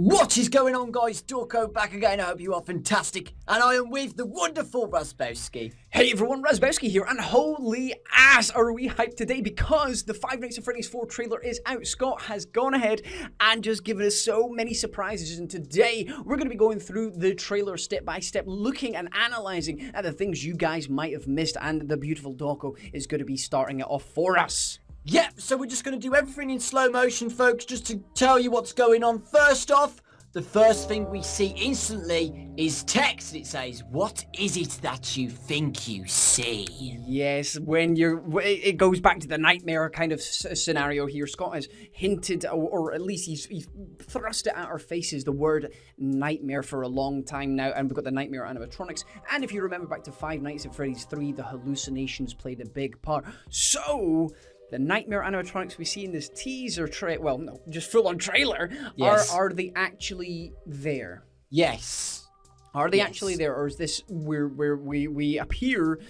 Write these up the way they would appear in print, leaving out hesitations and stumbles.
What is going on, guys? Dorko back again. I hope you are fantastic. And I am with the wonderful Razbowski. Hey everyone, Razbowski here, and holy ass are we hyped today because the Five Nights at Freddy's 4 trailer is out. Scott has gone ahead and just given us so many surprises, and today we're going to be going through the trailer step by step, looking and analysing at the things you guys might have missed, and the beautiful Dorko is going to be starting it off for us. Yep, so we're just going to do everything in slow motion, folks, just to tell you what's going on. First off, the first thing we see instantly is text. It says, "What is it that you think you see?" Yes, it goes back to the nightmare kind of scenario here. Scott has hinted, or at least he's thrust it at our faces, the word nightmare for a long time now, and we've got the nightmare animatronics. And if you remember back to Five Nights at Freddy's 3, the hallucinations played a big part. So the nightmare animatronics we see in this teaser well, no, just full-on trailer, yes. Are they actually there? Yes. Are they actually there, or is this where we appear,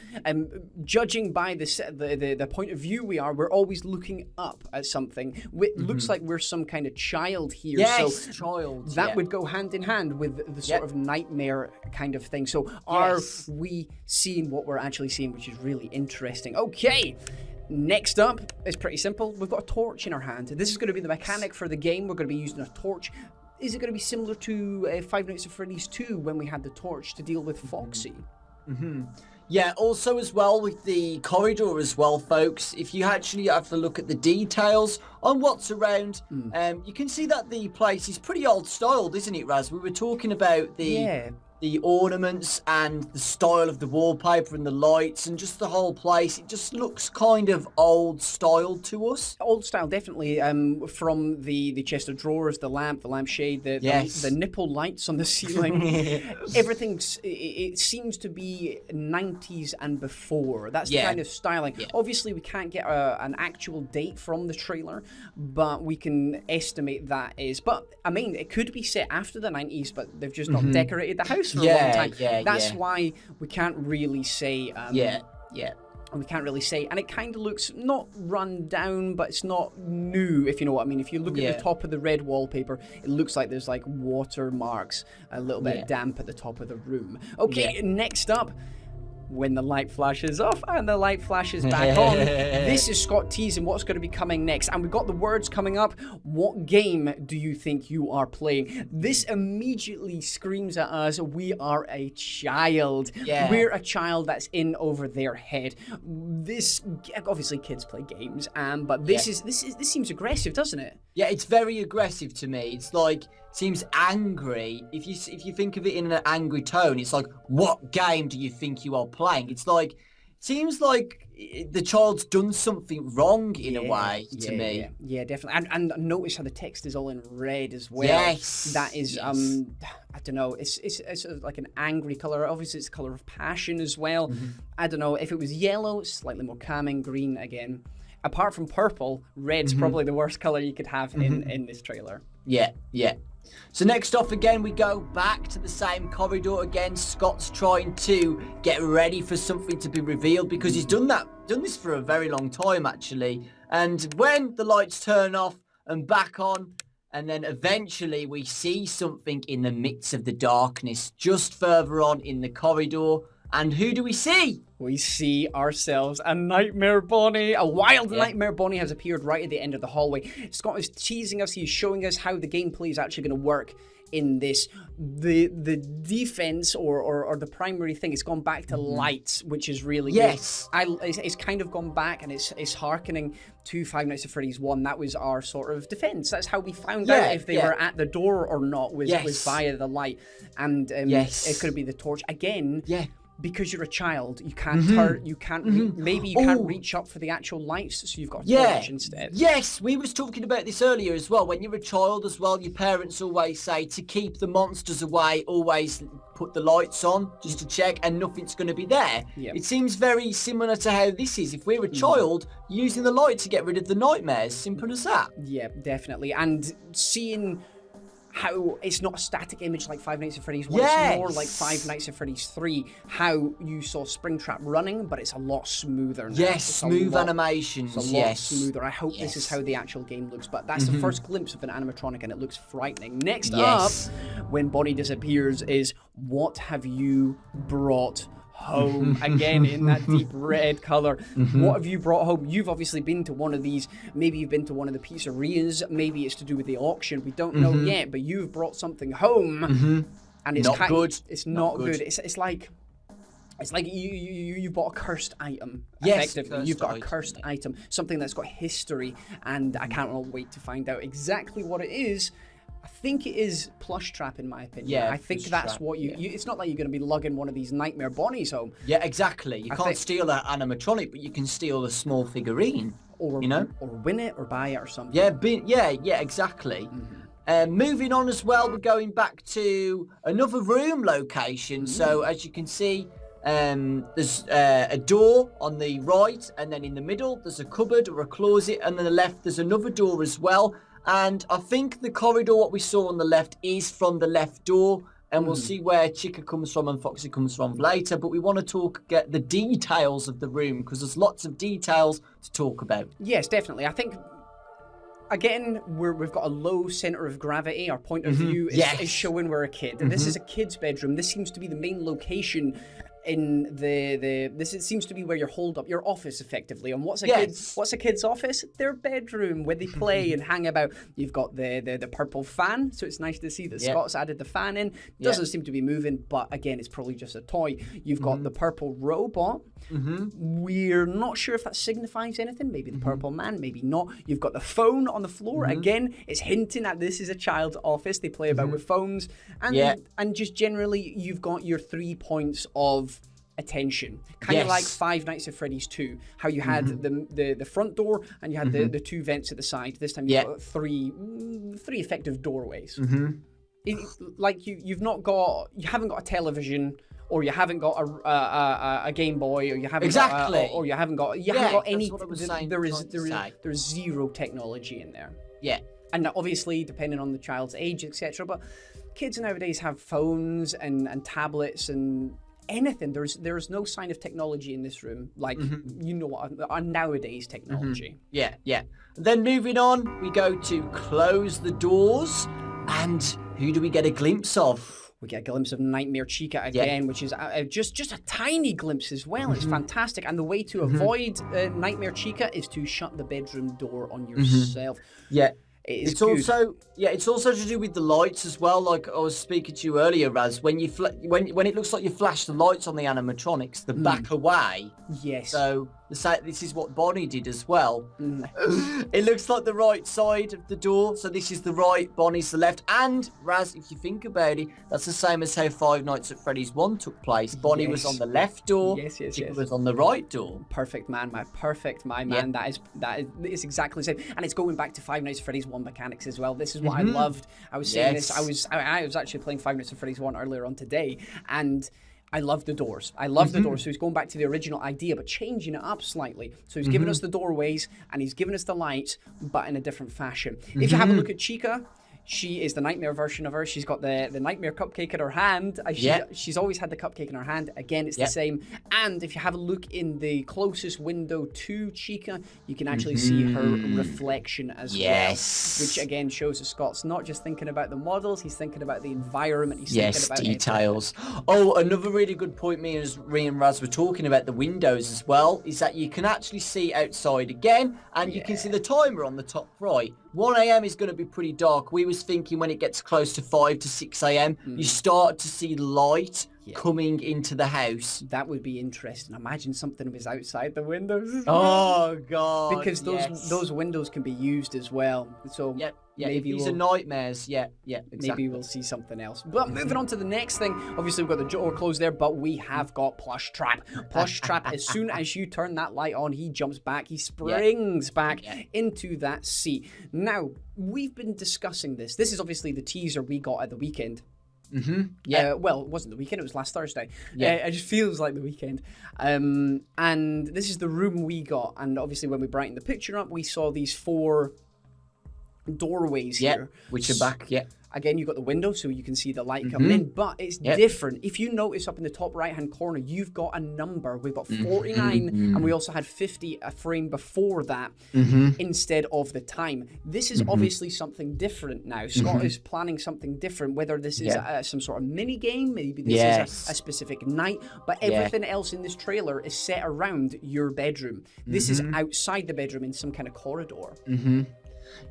judging by the point of view we're always looking up at something. It looks like we're some kind of child here. Yes, so child. That would go hand in hand with the sort of nightmare kind of thing. So are we seeing what we're actually seeing, which is really interesting. Okay. Next up, it's pretty simple. We've got a torch in our hand. This is going to be the mechanic for the game. We're going to be using a torch. Is it going to be similar to Five Nights at Freddy's 2 when we had the torch to deal with Foxy? Yeah, also as well with the corridor as well, folks, if you actually have to look at the details on what's around, you can see that the place is pretty old-styled, isn't it, Raz? We were talking about the ornaments and the style of the wallpaper and the lights and just the whole place. It just looks kind of old-styled to us. Old style, definitely. From the chest of drawers, the lampshade, the nipple lights on the ceiling. Everything, it seems to be 90s and before. That's the kind of styling. Yeah. Obviously, we can't get an actual date from the trailer, but we can estimate that is. But, I mean, it could be set after the 90s, but they've just not decorated the house for a long time. That's why we can't really say. We can't really say, and it kind of looks not run down, but it's not new, if you know what I mean. If you look at the top of the red wallpaper, it looks like there's like watermarks, a little bit of damp at the top of the room. Okay, next up, when the light flashes off and the light flashes back on, this is Scott teasing what's going to be coming next, and we've got the words coming up. What game do you think you are playing? This immediately screams at us, we are a child. We're a child that's in over their head. This, obviously kids play games, but this seems aggressive, doesn't it? Yeah, it's very aggressive to me. It's like, seems angry. If you think of it in an angry tone, it's like, what game do you think you are playing? It's like, seems like the child's done something wrong in a way to me. Yeah, definitely. And notice how the text is all in red as well. Yes. That is, I don't know, it's like an angry color. Obviously, it's a color of passion as well. I don't know, if it was yellow, it's slightly more calming. Green, again. Apart from purple, red's probably the worst color you could have in this trailer. Yeah. So next off again, we go back to the same corridor again. Scott's trying to get ready for something to be revealed because he's done this for a very long time actually. And when the lights turn off and back on, and then eventually we see something in the midst of the darkness just further on in the corridor. And who do we see? We see ourselves a Nightmare Bonnie. A wild Nightmare Bonnie has appeared right at the end of the hallway. Scott is teasing us. He's showing us how the gameplay is actually going to work in this. The defense or the primary thing, it's gone back to lights, which is really good. It's kind of gone back, and it's hearkening to Five Nights at Freddy's 1. That was our sort of defense. That's how we found out if they were at the door or not, was via the light. And it could be the torch again. Because you're a child, you can't turn, you can't, maybe you can't reach up for the actual lights, so you've got a torch instead. Yes, we was talking about this earlier as well. When you're a child as well, your parents always say to keep the monsters away, always put the lights on just to check, and nothing's going to be there. It seems very similar to how this is. If we're a child, using the light to get rid of the nightmares, simple as that. Yeah, definitely. And seeing how it's not a static image like Five Nights at Freddy's 1. It's more like Five Nights at Freddy's 3, how you saw Springtrap running, but it's a lot smoother now. Yes, smooth animations. It's a lot smoother. I hope this is how the actual game looks, but that's the first glimpse of an animatronic, and it looks frightening. Next up, when Bonnie disappears, is what have you brought home? Again, in that deep red color. What have you brought home? You've obviously been to one of these. Maybe you've been to one of the pizzerias. Maybe it's to do with the auction. We don't know yet, but you've brought something home, and it's not good. It's not good. It's like you bought a cursed item. Effectively, you've got a cursed item, something that's got history, and I can't wait to find out exactly what it is. I think it is Plush Trap, in my opinion. Yeah, I think that's what you. It's not like you're going to be lugging one of these Nightmare Bonnies home. Yeah, exactly. You can't steal that animatronic, but you can steal a small figurine. Or win it, or buy it, or something. Yeah, exactly. Moving on as well, we're going back to another room location. So as you can see, there's a door on the right, and then in the middle there's a cupboard or a closet, and on the left there's another door as well. And I think the corridor, what we saw on the left, is from the left door, and we'll see where Chica comes from and Foxy comes from later. But we want to get the details of the room, because there's lots of details to talk about. Yes, definitely. I think, again, we've got a low center of gravity. Our point of view is showing we're a kid. And this is a kid's bedroom. This seems to be the main location in it seems to be where you're holed up, your office, effectively. And what's a kid's office? Their bedroom, where they play and hang about. You've got the purple fan, so it's nice to see that Scott's added the fan in. Doesn't seem to be moving, but again, it's probably just a toy. You've got the purple robot. We're not sure if that signifies anything. Maybe the purple man, maybe not. You've got the phone on the floor. Again, it's hinting at this is a child's office. They play about with phones. And just generally, you've got your 3 points of attention, kind of like Five Nights at Freddy's 2, how you had the front door and you had the two vents at the side. This time you've got three effective doorways. Like you haven't got a television, or you haven't got a Game Boy, or you haven't got any. There's zero technology in there. Yeah, and obviously depending on the child's age, etc. But kids nowadays have phones and tablets and anything. There's no sign of technology in this room, like nowadays technology. Yeah. Then moving on, we go to close the doors, and who do we get a glimpse of? We get a glimpse of Nightmare Chica again, which is just a tiny glimpse as well. It's fantastic, and the way to avoid Nightmare Chica is to shut the bedroom door on yourself. It's also to do with the lights as well. Like I was speaking to you earlier, Raz, when when it looks like you flash the lights on the animatronics, they back away. Yes. So this is what Bonnie did as well. It looks like the right side of the door, so this is the right, Bonnie's the left. And Raz, if you think about it, that's the same as how Five Nights at Freddy's 1 took place. Bonnie was on the left door. Chica was on the right door. Perfect man, man. That is exactly the same, and it's going back to Five Nights at Freddy's 1 mechanics as well. This is what I loved. I was saying this. I was actually playing Five Nights at Freddy's 1 earlier on today, and I love the doors. I love the doors. So he's going back to the original idea, but changing it up slightly. So he's given us the doorways, and he's given us the lights, but in a different fashion. If you have a look at Chica, she is the nightmare version of her. She's got the nightmare cupcake in her hand. She's always had the cupcake in her hand. Again, it's the same. And if you have a look in the closest window to Chica, you can actually see her reflection as well. Which again shows that Scott's not just thinking about the models, he's thinking about the environment. He's thinking about details. Oh, another really good point me and Raz were talking about the windows as well, is that you can actually see outside again, and you can see the timer on the top right. 1 a.m. is going to be pretty dark. We was thinking when it gets close to 5 to 6 a.m., you start to see light coming into the house. That would be interesting. Imagine something was outside the windows. Oh, God. Because those windows can be used as well. So maybe these are nightmares. Exactly. Maybe we'll see something else. But moving on to the next thing, obviously we've got the door closed there, but we have got Plush Trap. Plush Trap, as soon as you turn that light on, he jumps back, he springs back into that seat. Now, we've been discussing this. This is obviously the teaser we got at the weekend. Well, it wasn't the weekend, it was last Thursday. It just feels like the weekend. And this is the room we got. And obviously when we brightened the picture up, we saw these 4 doorways here. Which are back, Again, you've got the window so you can see the light coming in, but it's different. If you notice up in the top right-hand corner, you've got a number. We've got 49, and we also had 50 a frame before that instead of the time. This is obviously something different now. Scott is planning something different, whether this is some sort of mini game, maybe this is a specific night, but everything else in this trailer is set around your bedroom. This is outside the bedroom in some kind of corridor.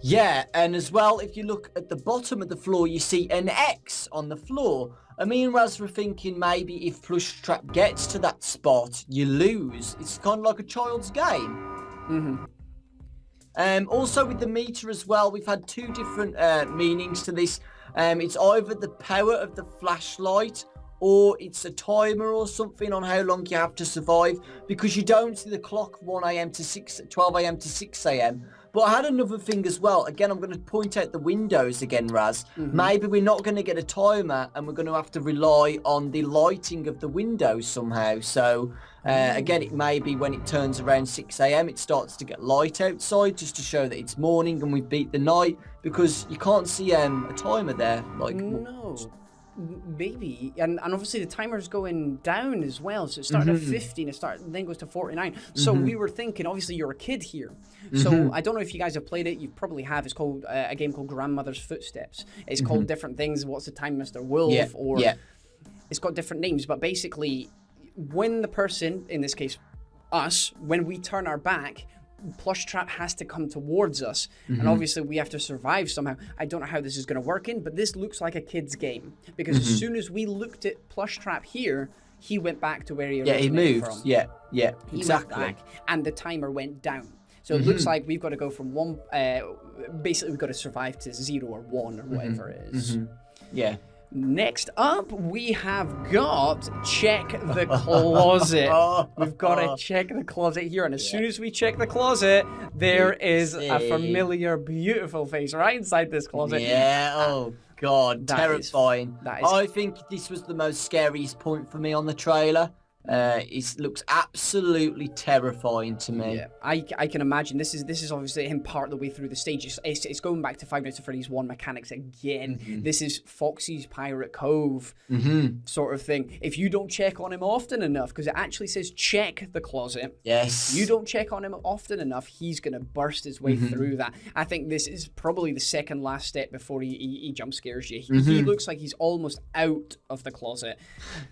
Yeah, and as well, if you look at the bottom of the floor, you see an X on the floor. And me and Raz were thinking maybe if Plush Trap gets to that spot, you lose. It's kind of like a child's game. Also with the meter as well, we've had two different meanings to this. It's either the power of the flashlight, or it's a timer or something on how long you have to survive, because you don't see the clock 1 a.m. to 12 a.m. to 6 a.m. But I had another thing as well. Again, I'm going to point out the windows again, Raz. Maybe we're not going to get a timer, and we're going to have to rely on the lighting of the windows somehow. So, again, it may be when it turns around 6 a.m., it starts to get light outside, just to show that it's morning and we've beat the night, because you can't see a timer there. Like, no. Maybe, and obviously the timer's going down as well, so it started at 50 and then goes to 49. So we were thinking, obviously you're a kid here, so I don't know if you guys have played it. You probably have. It's called a game called Grandmother's Footsteps. It's called different things. What's the time, Mr. Wolf? It's got different names, but basically when the person, in this case us, when we turn our back, Plush Trap has to come towards us, and obviously we have to survive somehow. I don't know how this is going to work but this looks like a kid's game, because as soon as we looked at Plush Trap here, he went back to where he originated from. He Went exactly. back, and the timer went down. So it looks like we've got to go from one, basically we've got to survive to 0 or 1 or whatever it is. Next up, we have got check the closet. We've got to check the closet here, and as soon as we check the closet, there is a familiar, beautiful face right inside this closet. Oh God, terrifying. I think this was the most scariest point for me on the trailer. It looks absolutely terrifying to me. Yeah, I can imagine. This is obviously him part of the way through the stage. It's going back to Five Nights at Freddy's 1 mechanics again. This is Foxy's Pirate Cove sort of thing. If you don't check on him often enough, because it actually says check the closet. Yes. You don't check on him often enough, he's going to burst his way through that. I think this is probably the second last step before he jump scares you. He looks like he's almost out of the closet.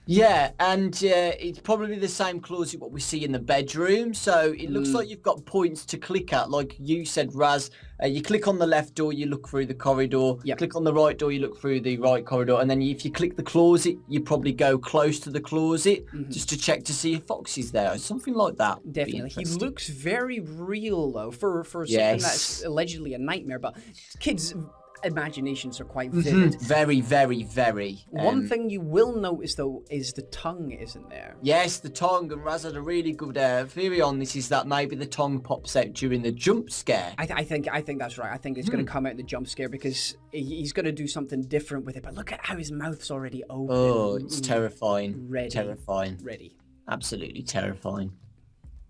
Yeah, and it's probably the same closet what we see in the bedroom, so it looks like you've got points to click at, like you said, Raz. You click on the left door, you look through the corridor. Click on the right door, you look through the right corridor, and then if you click the closet, you probably go close to the closet just to check to see if Foxy's there, or something like that. Definitely. He looks very real though for something that's allegedly a nightmare, but kids' imaginations are quite vivid. Very, very, very. One thing you will notice though is the tongue isn't there. Yes, the tongue, and Raz had a really good theory on this, is that maybe the tongue pops out during the jump scare. I think that's right. I think it's going to come out in the jump scare, because he's going to do something different with it. But look at how his mouth's already open. Oh, it's terrifying. Ready. Absolutely terrifying.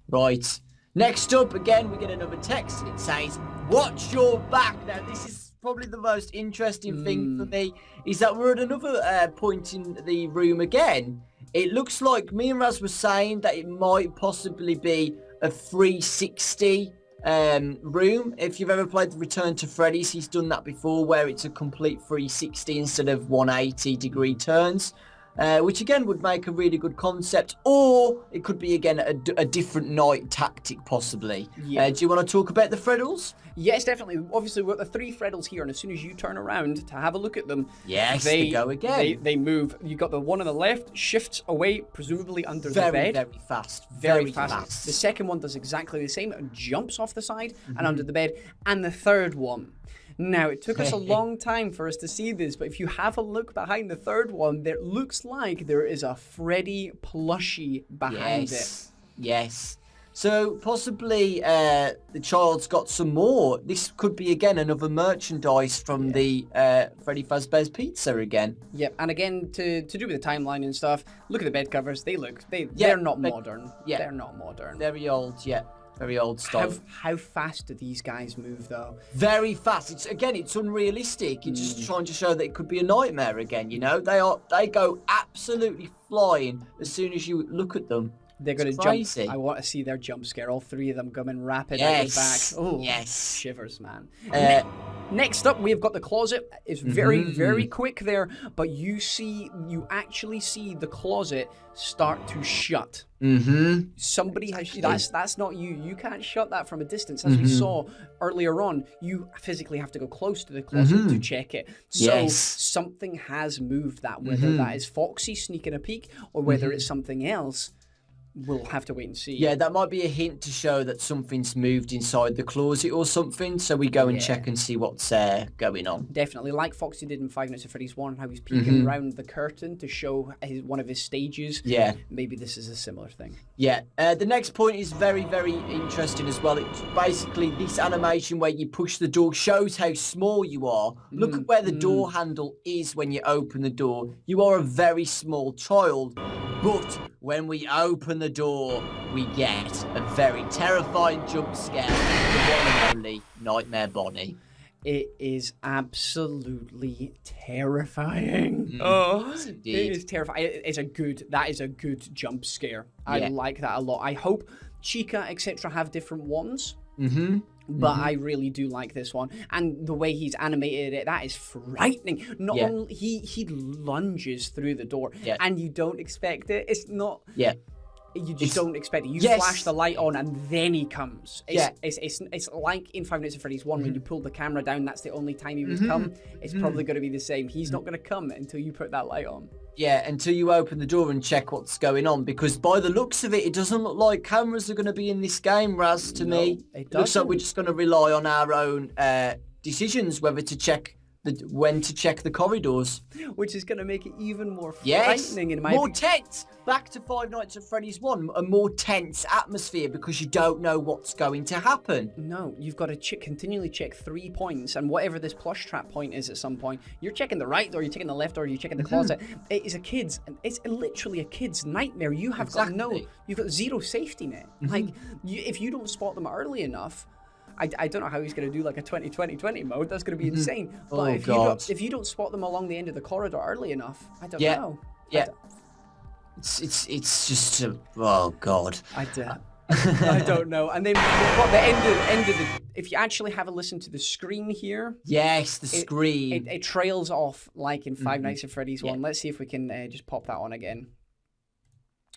Right. Next up, again, we get another text, and it says, "Watch your back." Now, this is probably the most interesting thing for me, is that we're at another point in the room again. It looks like me and Raz were saying that it might possibly be a 360 room. If you've ever played the Return to Freddy's, he's done that before, where it's a complete 360 instead of 180-degree turns. Which again would make a really good concept, or it could be again a different night tactic possibly. Do you want to talk about the freddles? Yes, definitely. Obviously, we've got the 3 freddles here, and as soon as you turn around to have a look at them, they go again. They move. You got the one on the left shifts away, presumably under the bed. Very fast. Very fast. The second one does exactly the same. It jumps off the side and under the bed. And the third one. Now, it took us a long time for us to see this, but if you have a look behind the third one, there looks like there is a Freddy plushie behind it. Yes. So possibly the child's got some more. This could be again another merchandise from the Freddy Fazbear's Pizza again. Yep, and again to do with the timeline and stuff. Look at the bed covers. They're not modern. Yeah, they're not modern. Very old. Yeah. Very old style. How fast do these guys move, though? Very fast. It's unrealistic. It's just trying to show that it could be a nightmare again. You know, they go absolutely flying as soon as you look at them. They're going to jump. I want to see their jump scare. All three of them coming rapid at your back. Oh, yes. Shivers, man. Next up, we've got the closet. It's very, very quick there, but you actually see the closet start to shut. Somebody has. That's not you. You can't shut that from a distance. As we saw earlier on, you physically have to go close to the closet to check it. So something has moved that. Whether that is Foxy sneaking a peek or whether it's something else, we'll have to wait and see. Yeah, that might be a hint to show that something's moved inside the closet or something. So we go and check and see what's going on. Definitely, like Foxy did in Five Nights at Freddy's 1, how he's peeking around the curtain to show one of his stages. Yeah. Maybe this is a similar thing. Yeah. The next point is very, very interesting as well. It's basically this animation where you push the door shows how small you are. Look at where the door handle is when you open the door. You are a very small child. But when we open the door, we get a very terrifying jump scare. The one and only Nightmare Bonnie. It is absolutely terrifying. Oh, it is terrifying. That is a good jump scare. I like that a lot. I hope Chica, etc. have different ones. But I really do like this one, and the way he's animated it, that is frightening. Not only he lunges through the door, and you don't expect it. It's not. You just don't expect it. You flash the light on, and then he comes. It's like in Five Nights at Freddy's 1 when you pull the camera down. That's the only time he would come. It's probably going to be the same. He's not going to come until you put that light on. Yeah, until you open the door and check what's going on, because by the looks of it, it doesn't look like cameras are going to be in this game, Raz, to me. It looks like we're just going to rely on our own decisions when to check the corridors. Which is going to make it even more frightening in my opinion. More tense. Back to Five Nights at Freddy's 1, a more tense atmosphere because you don't know what's going to happen. No, you've got to continually check 3 points, and whatever this plush trap point is at some point, you're checking the right door, you're checking the left door, you're checking the closet. It's literally a kid's nightmare. You have you've got zero safety net. Like, if you don't spot them early enough, I don't know how he's going to do like a 20-20-20 mode. That's going to be insane. But if you don't spot them along the end of the corridor early enough, I don't know. Yeah. It's just oh god. I don't know. And then we've got the end of the. If you actually have a listen to the screen here. Yes, the screen. It trails off like in Five Nights at Freddy's 1. Let's see if we can just pop that on again.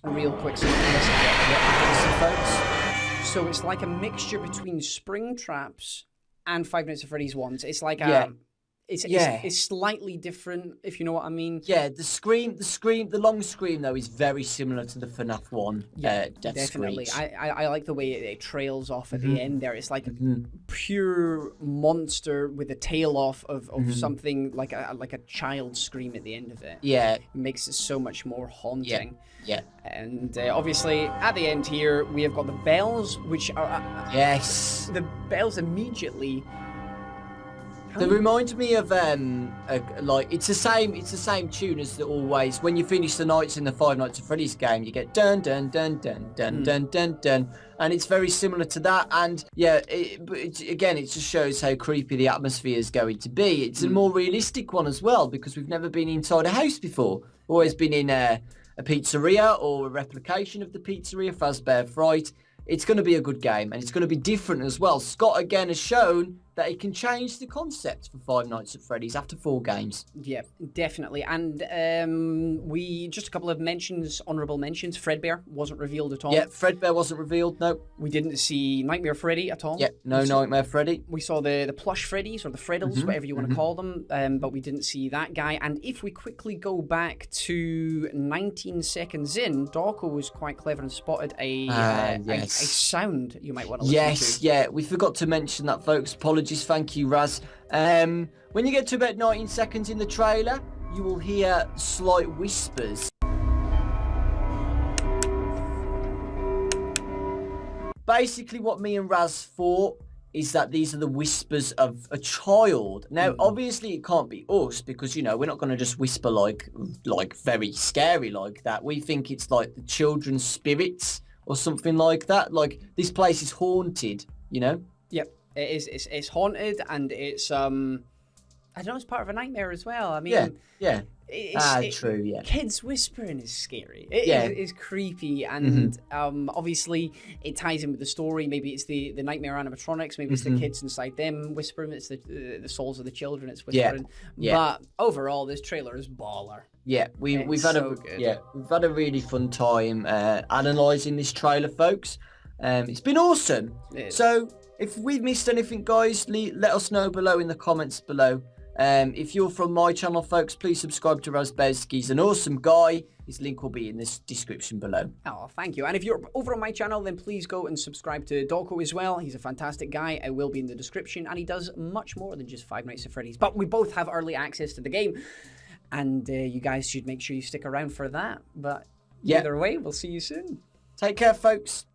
A real quick so So it's like a mixture between Springtraps and Five Nights at Freddy's 1. It's like it's slightly different, if you know what I mean. Yeah, the long scream though is very similar to the FNaF 1. Yeah, definitely. I like the way it trails off at the end there. It's like a pure monster with a tail off of something like a child scream at the end of it. Yeah, it makes it so much more haunting. Yeah. And obviously, at the end here, we have got the bells, which are... the bells immediately... They remind me of like it's the same tune as always. When you finish the nights in the Five Nights at Freddy's game, you get dun dun dun dun dun dun dun dun, and it's very similar to that. And again, it just shows how creepy the atmosphere is going to be. It's a more realistic one as well because we've never been inside a house before. Always been in a pizzeria or a replication of the pizzeria, Fazbear Fright. It's going to be a good game, and it's going to be different as well. Scott, again, has shown that he can change the concept for Five Nights at Freddy's after 4 games. Yeah, definitely. And just a couple of honourable mentions. Fredbear wasn't revealed at all. Yeah, Fredbear wasn't revealed, no. We didn't see Nightmare Freddy at all. Yeah, Nightmare Freddy. We saw the Plush Freddys, or the freddles, whatever you want to call them, but we didn't see that guy. And if we quickly go back to 19 seconds in, Dorko was quite clever and spotted a sound you might want to listen to. Yeah, we forgot to mention that, folks. Apologies, thank you, Raz. When you get to about 19 seconds in the trailer, you will hear slight whispers. Basically, what me and Raz thought is that these are the whispers of a child. Now, obviously, it can't be us because, we're not going to just whisper like very scary like that. We think it's like the children's spirits or something like that. Like, this place is haunted, you know? Yep, it is. It's haunted, and it's I don't know, it's part of a nightmare as well. I mean, yeah. True, yeah. Kids whispering is scary. It is creepy, and obviously it ties in with the story. Maybe it's the nightmare animatronics. Maybe it's the kids inside them whispering. It's the souls of the children. It's whispering. Yeah. But overall, this trailer is baller. Yeah, we've had a really fun time analysing this trailer, folks. It's been awesome. So if we've missed anything, guys, let us know below in the comments below. If you're from my channel, folks, please subscribe to Razbez. He's an awesome guy. His link will be in this description below. Oh, thank you. And if you're over on my channel, then please go and subscribe to Dogco as well. He's a fantastic guy. It will be in the description. And he does much more than just Five Nights at Freddy's. But we both have early access to the game. And you guys should make sure you stick around for that. But either way, we'll see you soon. Take care, folks.